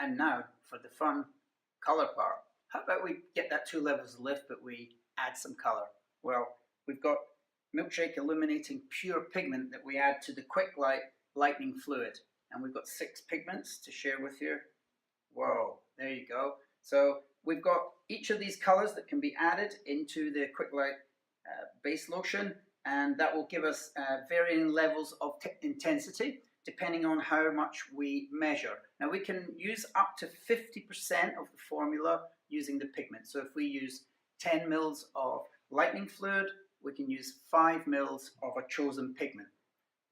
And now for the fun color part. How about we get that 2 levels of lift, but we add some color? Well, we've got Milkshake Illuminating Pure Pigment that we add to the Quick Light Lightning Fluid. And we've got 6 pigments to share with you. Whoa, there you go. So we've got each of these colors that can be added into the Quick Light base lotion, and that will give us varying levels of intensity depending on how much we measure. Now we can use up to 50% of the formula using the pigment. So if we use 10 mils of lightning fluid, we can use 5 mils of a chosen pigment,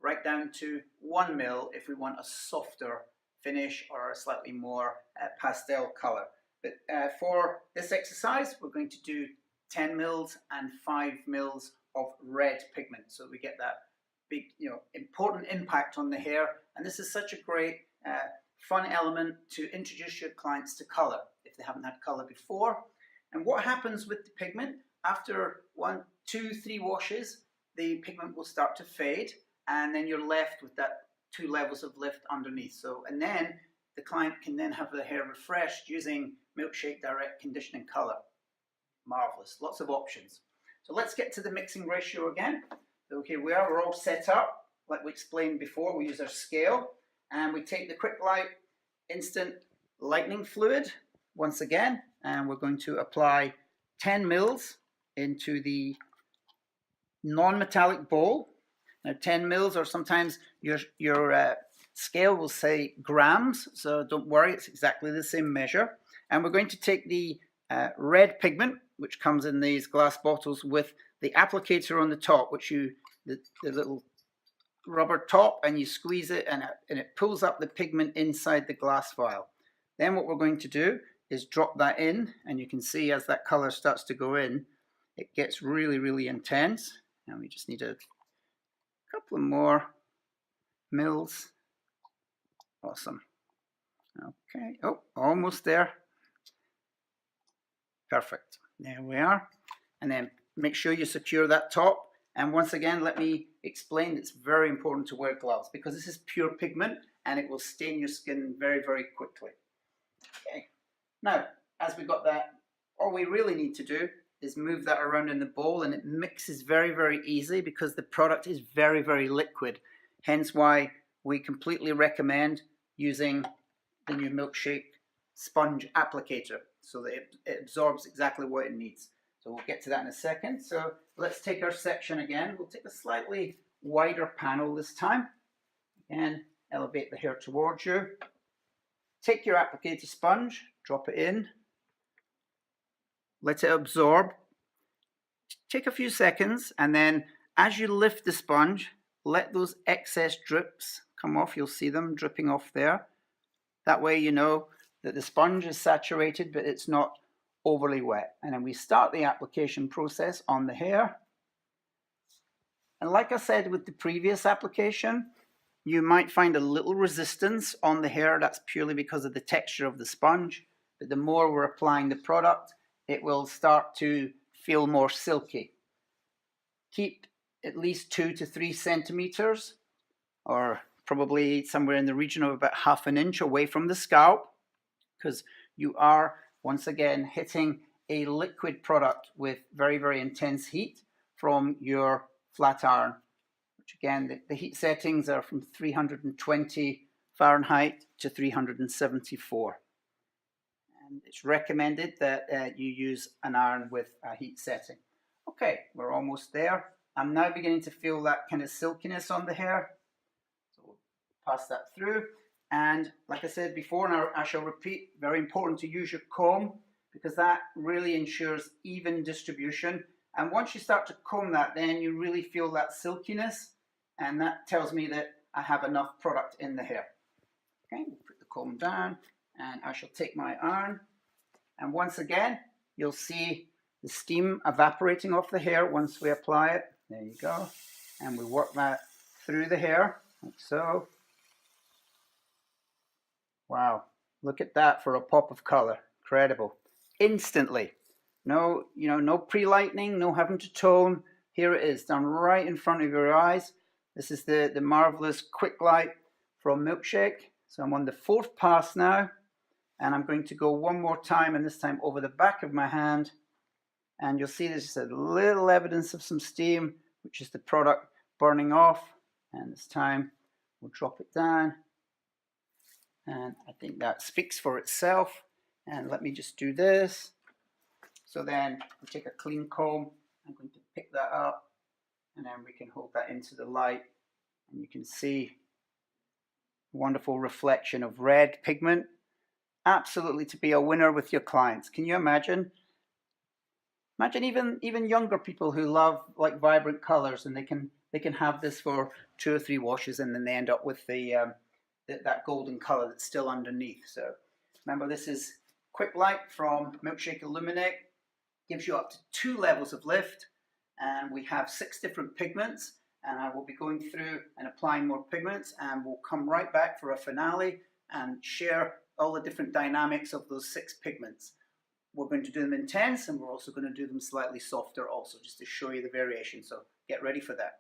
right down to 1 mil if we want a softer finish or a slightly more pastel color. But for this exercise, we're going to do 10 mils and 5 mils of red pigment, so we get that big, important impact on the hair. And this is such a great fun element to introduce your clients to color if they haven't had color before. And what happens with the pigment after 1, 2, 3 washes, the pigment will start to fade, and then you're left with that 2 levels of lift underneath. So, and then the client can then have their hair refreshed using Milkshake Direct Conditioning Color. Marvelous, lots of options. So let's get to the mixing ratio again. So here we are, we're all set up. Like we explained before, we use our scale and we take the Quick Light Instant Lightning Fluid once again, and we're going to apply 10 mils into the non-metallic bowl. Now 10 mils, or sometimes your scale will say grams, so don't worry, it's exactly the same measure. And we're going to take the red pigment, which comes in these glass bottles with the applicator on the top, which the little rubber top, and you squeeze it and it pulls up the pigment inside the glass vial. Then what we're going to do is drop that in, and you can see as that color starts to go in, it gets really, really intense. And we just need a couple of more mils. Awesome. Okay, oh, almost there. Perfect. There we are. And then make sure you secure that top. And once again, let me explain, it's very important to wear gloves because this is pure pigment and it will stain your skin very, very quickly. Okay. Now, as we got that, all we really need to do is move that around in the bowl, and it mixes very, very easily because the product is very, very liquid. Hence why we completely recommend using the new Milkshake sponge applicator so that it absorbs exactly what it needs. So we'll get to that in a second. So let's take our section again. We'll take a slightly wider panel this time. Again, elevate the hair towards you. Take your applicator sponge, drop it in. Let it absorb. Take a few seconds, and then as you lift the sponge, let those excess drips come off. You'll see them dripping off there. That way you know that the sponge is saturated, but it's not overly wet. And then we start the application process on the hair. And like I said with the previous application, you might find a little resistance on the hair. That's purely because of the texture of the sponge. But the more we're applying the product, it will start to feel more silky. Keep at least 2 to 3 centimeters, or probably somewhere in the region of about ½ an inch away from the scalp, because you are once again hitting a liquid product with very, very intense heat from your flat iron, which again, the heat settings are from 320 Fahrenheit to 374. And it's recommended that you use an iron with a heat setting. Okay, we're almost there. I'm now beginning to feel that kind of silkiness on the hair. So we'll pass that through. And like I said before, and I shall repeat, very important to use your comb because that really ensures even distribution. And once you start to comb that, then you really feel that silkiness, and that tells me that I have enough product in the hair. Okay, we'll put the comb down, and I shall take my iron. And once again, you'll see the steam evaporating off the hair once we apply it. There you go. And we work that through the hair, like so. Wow, look at that for a pop of color. Incredible. Instantly. No, no pre-lightening, no having to tone. Here it is, done right in front of your eyes. This is the marvelous Quick Light from Milkshake. So I'm on the 4th pass now. And I'm going to go one more time, and this time over the back of my hand. And you'll see there's just a little evidence of some steam, which is the product burning off. And this time we'll drop it down. And I think that speaks for itself. And let me just do this. So then we'll take a clean comb. I'm going to pick that up, and then we can hold that into the light. And you can see wonderful reflection of red pigment. Absolutely to be a winner with your clients. Can you imagine? Imagine even younger people who love like vibrant colors, and they can have this for 2 or 3 washes, and then they end up with that golden color that's still underneath. So remember, this is Quick Light from Milkshake Illuminate. Gives you up to 2 levels of lift, and we have 6 different pigments, and I will be going through and applying more pigments, and we'll come right back for a finale and share all the different dynamics of those 6 pigments. We're going to do them intense, and we're also going to do them slightly softer also, just to show you the variation. So get ready for that.